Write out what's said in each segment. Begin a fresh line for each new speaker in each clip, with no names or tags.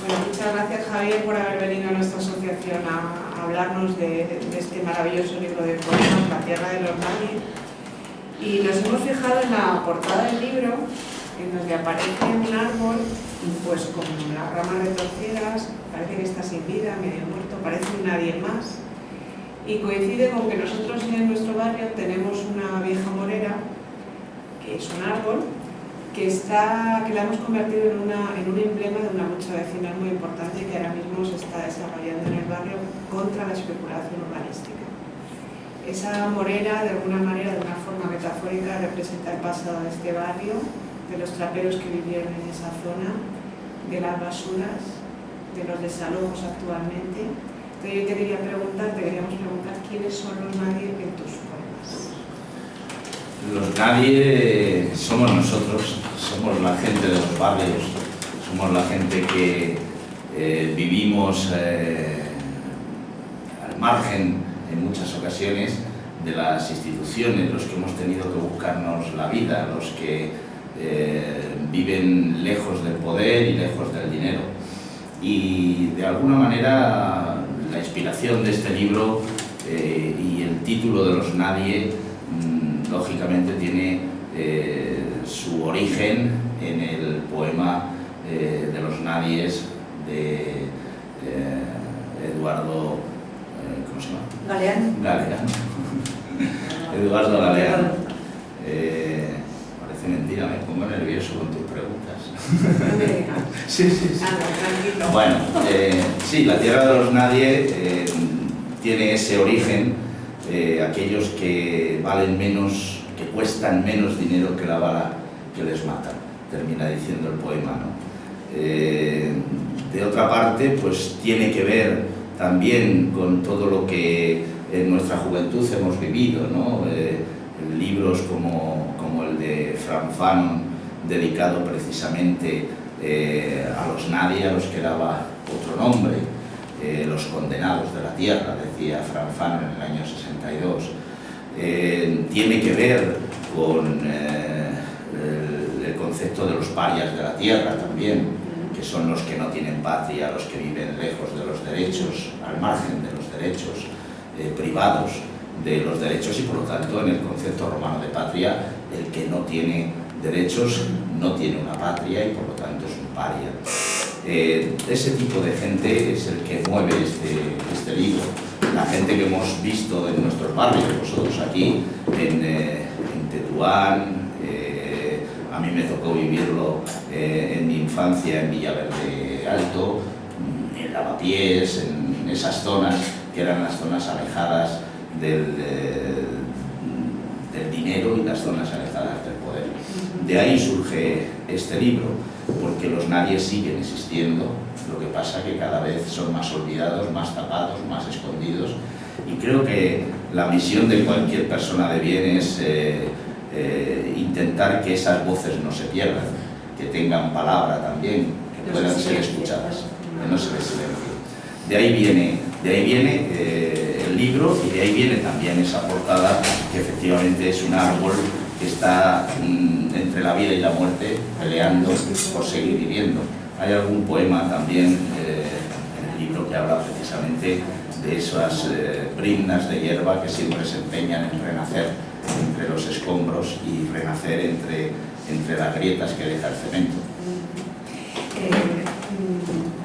Bueno, muchas gracias, Javier, por haber venido a nuestra asociación a hablarnos de este maravilloso libro de poemas, La tierra de los nadie. Y nos hemos fijado en la portada del libro, en donde aparece un árbol, pues con las ramas retorcidas, parece que está sin vida, medio muerto, parece un nadie más. Y coincide con que nosotros en nuestro barrio tenemos una vieja morera, que es un árbol, que la hemos convertido en un emblema de una lucha vecinal muy importante que ahora mismo se está desarrollando en el barrio contra la especulación urbanística. Esa morera, de alguna manera, de una forma metafórica, representa el pasado de este barrio, de los traperos que vivieron en esa zona, de las basuras, de los desalojos actualmente. Entonces yo queríamos preguntar quiénes son los nadie en tus poemas.
Los nadie somos nosotros, somos la gente de los barrios, somos la gente que vivimos al margen en muchas ocasiones de las instituciones, los que hemos tenido que buscarnos la vida, los que viven lejos del poder y lejos del dinero. Y de alguna manera la inspiración de este libro y el título de los nadie lógicamente tiene su origen en el poema de los nadies de Eduardo ¿cómo se llama? Galeano. Eduardo Galeano. Parece mentira, me pongo nervioso con tus preguntas.
No me digas.
Sí.
Nada, tranquilo.
Bueno, sí, La tierra de los nadie tiene ese origen, aquellos que valen menos, que cuestan menos dinero que la bala que les mata, termina diciendo el poema, ¿no? De otra parte, pues tiene que ver también con todo lo que en nuestra juventud hemos vivido, ¿no? Libros como el de Frantz Fanon, dedicado precisamente a los nadie, a los que daba otro nombre, los condenados de la tierra, decía Frantz Fanon en el año 62. Tiene que ver con el concepto de los parias de la tierra también, que son los que no tienen patria, los que viven lejos de los derechos, al margen de los derechos, privados de los derechos, y por lo tanto en el concepto romano de patria, el que no tiene derechos no tiene una patria y por lo tanto es un paria. Ese tipo de gente es el que mueve este libro. La gente que hemos visto en nuestros barrios, vosotros aquí en Tetuán, a mí me tocó vivirlo en mi infancia en Villaverde Alto, en Lavapiés, en esas zonas que eran las zonas alejadas del dinero y las zonas alejadas del poder. De ahí surge este libro, porque los nadies siguen existiendo, lo que pasa que cada vez son más olvidados, más tapados, más escondidos, y creo que la misión de cualquier persona de bien es intentar que esas voces no se pierdan, que tengan palabra también, que puedan ser escuchadas, que no se les silencie. De ahí viene el libro, y de ahí viene también esa portada, que efectivamente es un árbol que está entre la vida y la muerte, peleando por seguir viviendo. Hay algún poema también en el libro que habla precisamente de esas briznas de hierba que siempre se empeñan en renacer entre los escombros y renacer entre las grietas que deja el cemento.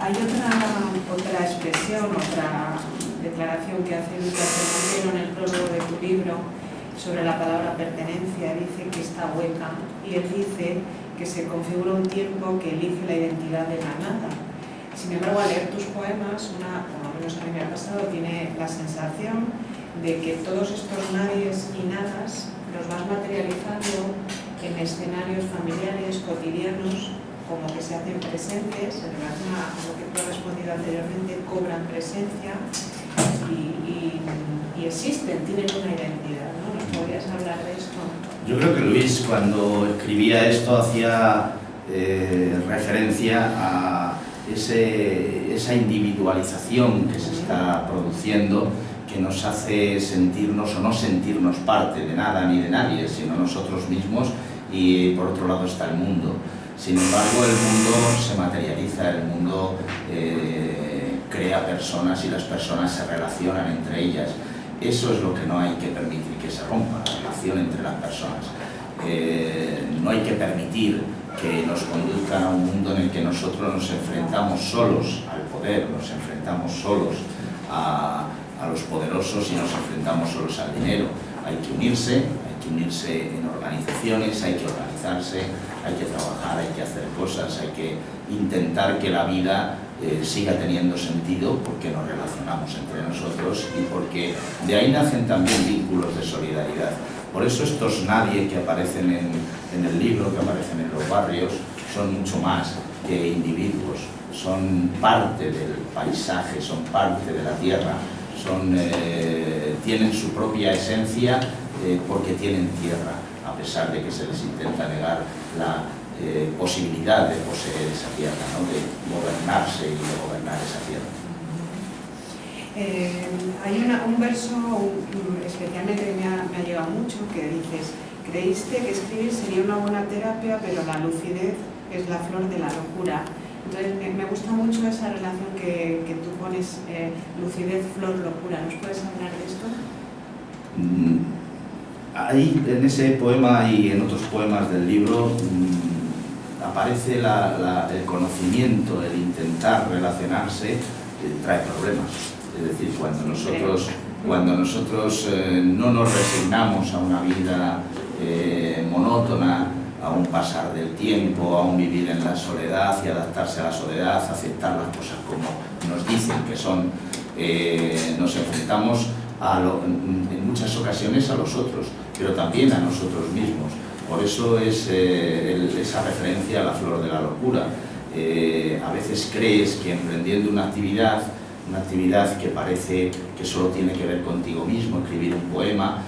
Hay otra expresión, otra declaración que hace Lucas Montero en el prólogo de tu libro sobre la palabra pertenencia. Dice que está hueca, y él dice que se configura un tiempo que elige la identidad de la nada. Sin embargo, al leer tus poemas, por lo menos a mí me ha pasado, tiene la sensación de que todos estos nadies y nadas los vas materializando en escenarios familiares, cotidianos, como que se hacen presentes, en relación a lo que tú has respondido anteriormente, cobran presencia y existen, tienen una identidad, ¿no? ¿Nos podrías hablar de esto?
Yo creo que Luis, cuando escribía esto, hacía referencia a esa individualización que se está produciendo, que nos hace sentirnos o no sentirnos parte de nada ni de nadie, sino nosotros mismos, y por otro lado está el mundo. Sin embargo, el mundo se materializa, el mundo crea personas y las personas se relacionan entre ellas. Eso es lo que no hay que permitir que se rompa, la relación entre las personas. No hay que permitir que nos conduzcan a un mundo en el que nosotros nos enfrentamos solos al poder, nos enfrentamos solos a los poderosos y nos enfrentamos solos al dinero. Hay que unirse en organizaciones, hay que organizarse, hay que trabajar, hay que hacer cosas, hay que intentar que la vida siga teniendo sentido, porque nos relacionamos entre nosotros y porque de ahí nacen también vínculos de solidaridad. Por eso estos nadie que aparecen en el libro, que aparecen en los barrios, son mucho más que individuos, son parte del paisaje, son parte de la tierra, tienen su propia esencia porque tienen tierra, a pesar de que se les intenta negar la posibilidad de poseer esa tierra, ¿no? De gobernarse y de gobernar esa tierra.
Hay un verso especialmente que me ha llegado mucho, que dices: creíste que escribir sería una buena terapia, pero la lucidez es la flor de la locura. Entonces me gusta mucho esa relación que tú pones, lucidez, flor, locura. ¿Nos puedes hablar de esto?
Ahí, en ese poema y en otros poemas del libro, aparece el conocimiento, el intentar relacionarse, trae problemas. Es decir, cuando nosotros no nos resignamos a una vida monótona, a un pasar del tiempo, a un vivir en la soledad y adaptarse a la soledad, aceptar las cosas como nos dicen que son, nos enfrentamos en muchas ocasiones a los otros, pero también a nosotros mismos. Por eso es esa referencia a la flor de la locura. A veces crees que emprendiendo una actividad que parece que solo tiene que ver contigo mismo, escribir un poema,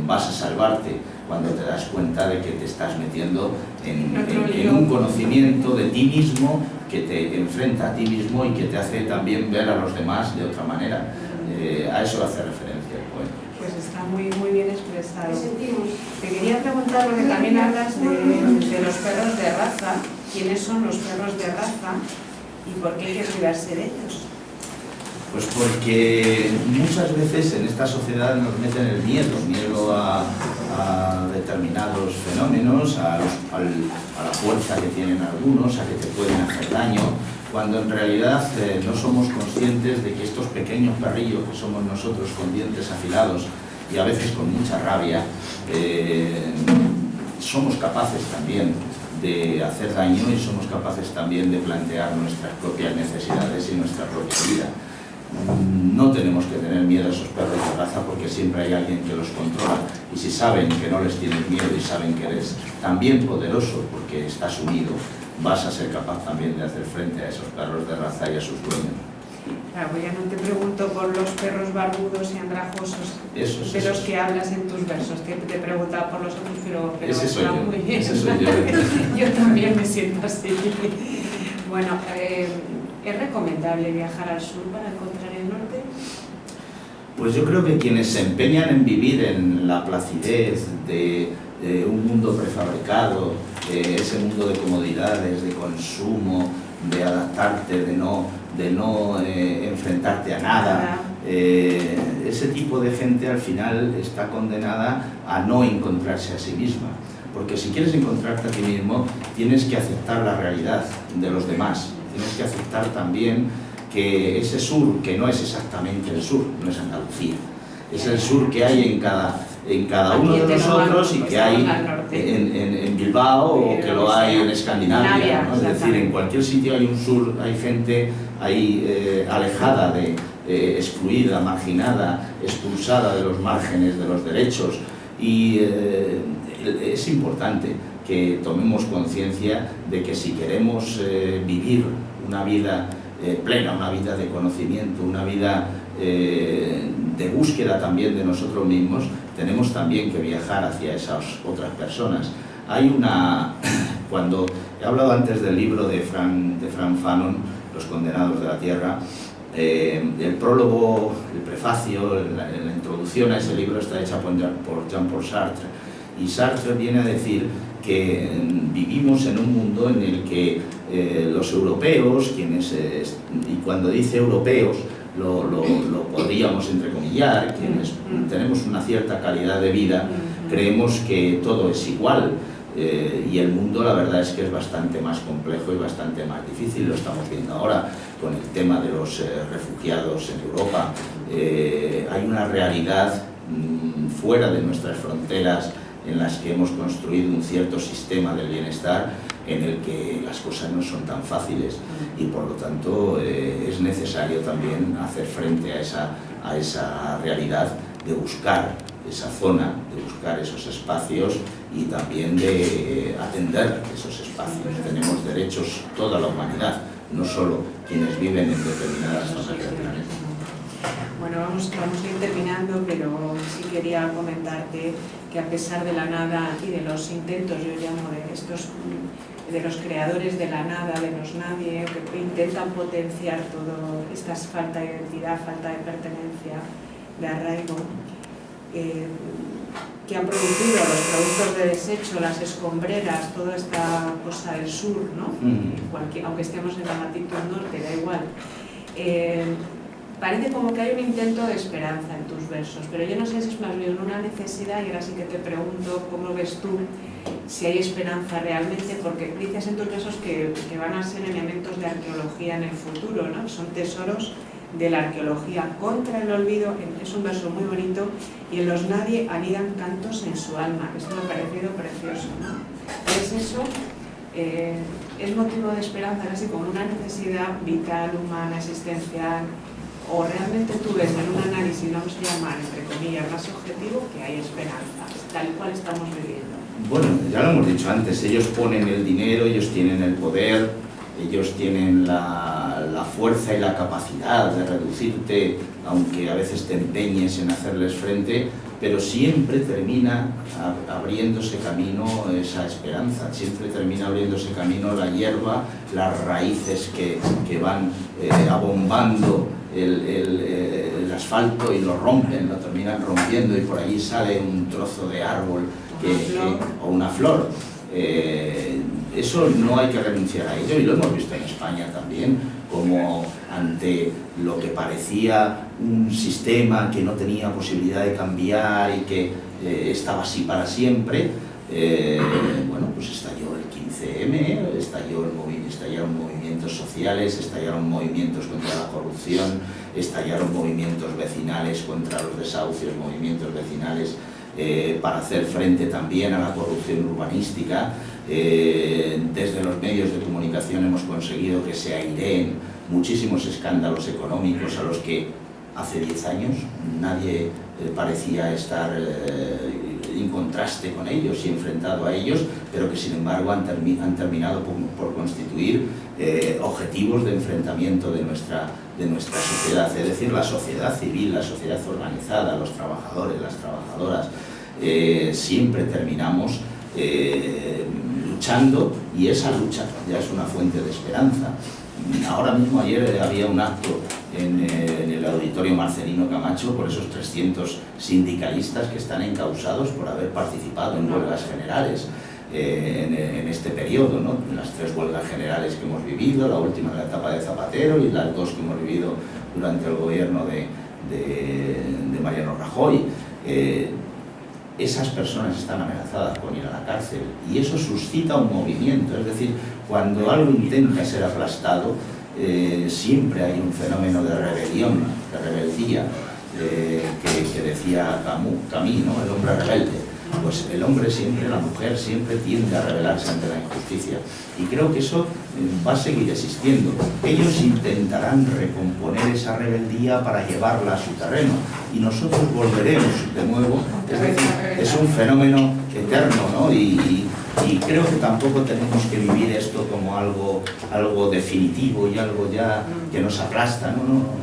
vas a salvarte, cuando te das cuenta de que te estás metiendo en un conocimiento de ti mismo que te enfrenta a ti mismo y que te hace también ver a los demás de otra manera. A eso hace referencia el poema.
Pues está muy, muy bien expresado. Te quería preguntar, porque también hablas de los perros de raza. ¿Quiénes son los perros de raza y por qué hay que cuidarse de ellos?
Pues porque muchas veces en esta sociedad nos meten el miedo a determinados fenómenos, a la fuerza que tienen algunos, a que te pueden hacer daño, cuando en realidad no somos conscientes de que estos pequeños perrillos que somos nosotros, con dientes afilados y a veces con mucha rabia, somos capaces también de hacer daño y somos capaces también de plantear nuestras propias necesidades y nuestra propia vida. No tenemos que tener miedo a esos perros de raza, porque siempre hay alguien que los controla, y si saben que no les tienes miedo y saben que eres también poderoso porque estás unido, vas a ser capaz también de hacer frente a esos perros de raza y a sus dueños.
Claro, pues ya no te pregunto por los perros barbudos y andrajosos de los que hablas en tus versos, te he preguntado por los otros, pero
ese soy yo.
Muy bien.
Ese soy yo.
Yo también me siento así. Bueno, ¿es recomendable viajar al sur para encontrar el norte?
Pues yo creo que quienes se empeñan en vivir en la placidez de un mundo prefabricado, ese mundo de comodidades, de consumo, de adaptarte, de no enfrentarte a nada, ese tipo de gente al final está condenada a no encontrarse a sí misma. Porque si quieres encontrarte a ti mismo, tienes que aceptar la realidad de los demás. Tienes que aceptar también que ese sur, que no es exactamente el sur, no es Andalucía, es el sur que hay en cada uno de nosotros y que hay en Bilbao o que lo hay en Escandinavia, ¿no? Es decir, en cualquier sitio hay un sur, hay gente ahí alejada, excluida, marginada, expulsada de los márgenes de los derechos, y es importante que tomemos conciencia de que si queremos vivir una vida plena, una vida de conocimiento, una vida de búsqueda también de nosotros mismos, tenemos también que viajar hacia esas otras personas. Cuando he hablado antes del libro de Frank Fanon, Los condenados de la tierra, el prólogo, el prefacio, la introducción a ese libro está hecha por Jean-Paul Sartre, y Sartre viene a decir que vivimos en un mundo en el que los europeos, y cuando dice europeos, lo podríamos entrecomillar, quienes tenemos una cierta calidad de vida, creemos que todo es igual, y el mundo la verdad es que es bastante más complejo y bastante más difícil. Lo estamos viendo ahora con el tema de los refugiados en Europa. Hay una realidad fuera de nuestras fronteras en las que hemos construido un cierto sistema del bienestar en el que las cosas no son tan fáciles, y por lo tanto es necesario también hacer frente a esa realidad de buscar esa zona, de buscar esos espacios y también de atender esos espacios. Tenemos derechos toda la humanidad, no solo quienes viven en determinadas zonas del planeta.
Bueno, vamos a ir terminando, pero sí quería comentarte que a pesar de la nada y de los intentos, yo llamo de los creadores de la nada, de los nadie, que intentan potenciar toda esta falta de identidad, falta de pertenencia, de arraigo, que han producido los productos de desecho, las escombreras, toda esta cosa del sur, ¿no? Aunque estemos en la latitud norte, da igual. Parece como que hay un intento de esperanza en tus versos, pero yo no sé si es más bien una necesidad, y ahora sí que te pregunto cómo ves tú si hay esperanza realmente, porque dices en tus versos que van a ser elementos de arqueología en el futuro, ¿no? Son tesoros de la arqueología contra el olvido. Es un verso muy bonito, y en los nadie anidan cantos en su alma. Eso me ha parecido precioso, ¿no? ¿Es eso? ¿Es motivo de esperanza, así como una necesidad vital, humana, existencial? ¿O realmente tú ves en un análisis, vamos a llamar, entre comillas, más objetivo, que hay esperanza, tal cual estamos viviendo?
Bueno, ya lo hemos dicho antes, ellos ponen el dinero, ellos tienen el poder, ellos tienen la fuerza y la capacidad de reducirte, aunque a veces te empeñes en hacerles frente, pero siempre termina abriéndose camino esa esperanza, siempre termina abriéndose camino la hierba, las raíces que van abombando el asfalto y lo terminan rompiendo, y por allí sale un trozo de árbol o una flor. Eso no hay que renunciar a ello, y lo hemos visto en España también, como ante lo que parecía un sistema que no tenía posibilidad de cambiar y que estaba así para siempre, bueno, pues estalló el 15M, estallaron movimientos sociales, estallaron movimientos contra la corrupción, estallaron movimientos vecinales contra los desahucios, movimientos vecinales para hacer frente también a la corrupción urbanística. Desde los medios de comunicación hemos conseguido que se aireen muchísimos escándalos económicos a los que hace 10 años nadie parecía estar en contraste con ellos y enfrentado a ellos, pero que sin embargo han terminado por constituir objetivos de enfrentamiento de nuestra sociedad, es decir, la sociedad civil, la sociedad organizada, los trabajadores, las trabajadoras, siempre terminamos luchando, y esa lucha ya es una fuente de esperanza. Ahora mismo, ayer había un acto en el Auditorio Marcelino Camacho por esos 300 sindicalistas que están encausados por haber participado en huelgas generales en este periodo, ¿no? Las 3 huelgas generales que hemos vivido, la última en la etapa de Zapatero y las 2 que hemos vivido durante el gobierno de Mariano Rajoy. Esas personas están amenazadas con ir a la cárcel, y eso suscita un movimiento. Es decir, cuando algo intenta ser aplastado, siempre hay un fenómeno de rebelión, de rebeldía, que decía Camus, ¿no? El hombre rebelde. Pues el hombre siempre, la mujer siempre tiende a rebelarse ante la injusticia, y creo que eso va a seguir existiendo. Ellos intentarán recomponer esa rebeldía para llevarla a su terreno, y nosotros volveremos de nuevo. Es decir, es un fenómeno eterno, ¿no? Y creo que tampoco tenemos que vivir esto como algo definitivo y algo ya que nos aplasta, ¿no?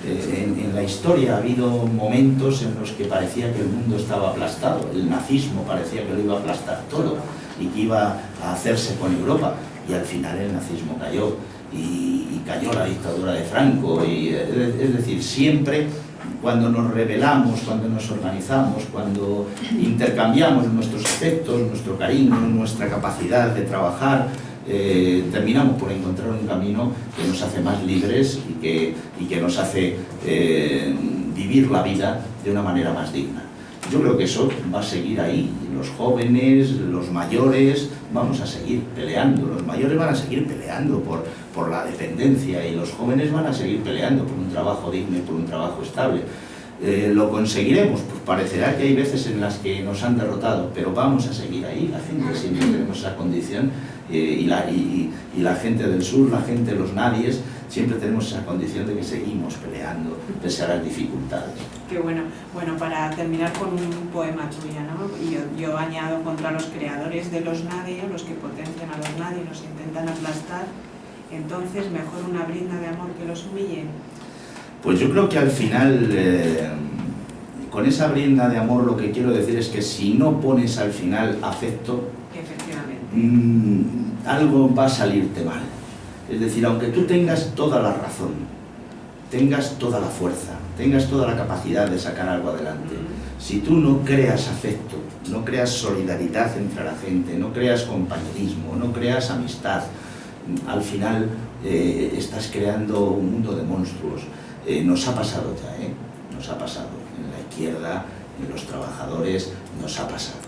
En la historia ha habido momentos en los que parecía que el mundo estaba aplastado. El nazismo parecía que lo iba a aplastar todo y que iba a hacerse con Europa, y al final el nazismo cayó, y cayó la dictadura de Franco, es decir, siempre cuando nos rebelamos, cuando nos organizamos, cuando intercambiamos nuestros afectos, nuestro cariño, nuestra capacidad de trabajar, terminamos por encontrar un camino que nos hace más libres y que nos hace vivir la vida de una manera más digna. Yo creo que eso va a seguir ahí. Los jóvenes, los mayores, vamos a seguir peleando. Los mayores van a seguir peleando por la dependencia y los jóvenes van a seguir peleando por un trabajo digno y por un trabajo estable. ¿Lo conseguiremos? Pues parecerá que hay veces en las que nos han derrotado, pero vamos a seguir ahí. La gente siempre tenemos esa condición y la gente del sur, la gente de los nadies, siempre tenemos esa condición de que seguimos peleando pese a las dificultades.
Qué bueno. Bueno, para terminar con un poema tuyo, ¿no? Yo añado: contra los creadores de los nadie, los que potencian a los nadie, los intentan aplastar, entonces mejor una brinda de amor que los humille.
Pues yo creo que al final, con esa brinda de amor, lo que quiero decir es que si no pones al final afecto, algo va a salirte mal. Es decir, aunque tú tengas toda la razón, tengas toda la fuerza, tengas toda la capacidad de sacar algo adelante, si tú no creas afecto, no creas solidaridad entre la gente, no creas compañerismo, no creas amistad, al final estás creando un mundo de monstruos. Nos ha pasado ya, nos ha pasado en la izquierda, en los trabajadores, nos ha pasado.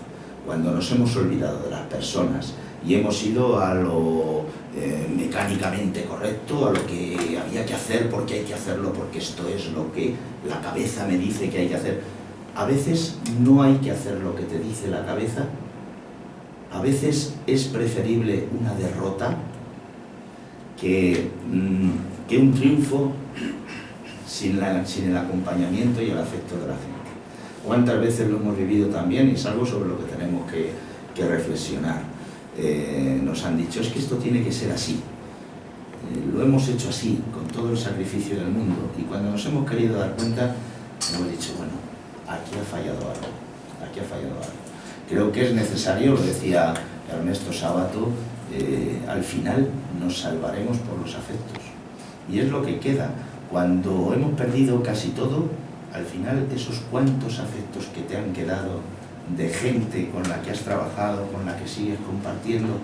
Cuando nos hemos olvidado de las personas y hemos ido a lo mecánicamente correcto, a lo que había que hacer porque hay que hacerlo, porque esto es lo que la cabeza me dice que hay que hacer. A veces no hay que hacer lo que te dice la cabeza, a veces es preferible una derrota que un triunfo sin el acompañamiento y el afecto de la gente. ¿Cuántas veces lo hemos vivido también? Y es algo sobre lo que tenemos que reflexionar. Nos han dicho, es que esto tiene que ser así. Lo hemos hecho así, con todo el sacrificio del mundo, y cuando nos hemos querido dar cuenta, hemos dicho, bueno, aquí ha fallado algo, aquí ha fallado algo. Creo que es necesario, lo decía Ernesto Sábato, al final nos salvaremos por los afectos. Y es lo que queda. Cuando hemos perdido casi todo, al final esos cuantos afectos que te han quedado de gente con la que has trabajado, con la que sigues compartiendo,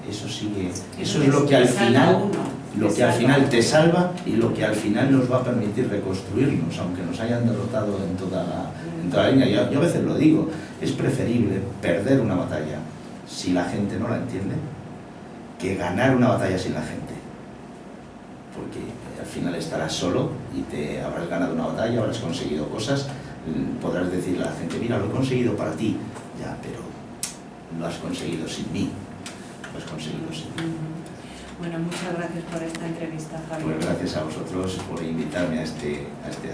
eso sigue, eso es lo que al final te salva y lo que al final nos va a permitir reconstruirnos, aunque nos hayan derrotado en toda la línea. Yo a veces lo digo, es preferible perder una batalla si la gente no la entiende que ganar una batalla sin la gente, porque al final estarás solo y te habrás ganado una batalla, habrás conseguido cosas, podrás decirle a la gente, mira, lo he conseguido para ti, ya, pero lo has conseguido sin mí, lo has conseguido sin mí.
Bueno, muchas gracias por esta entrevista, Javier.
Pues gracias a vosotros por invitarme a este acto.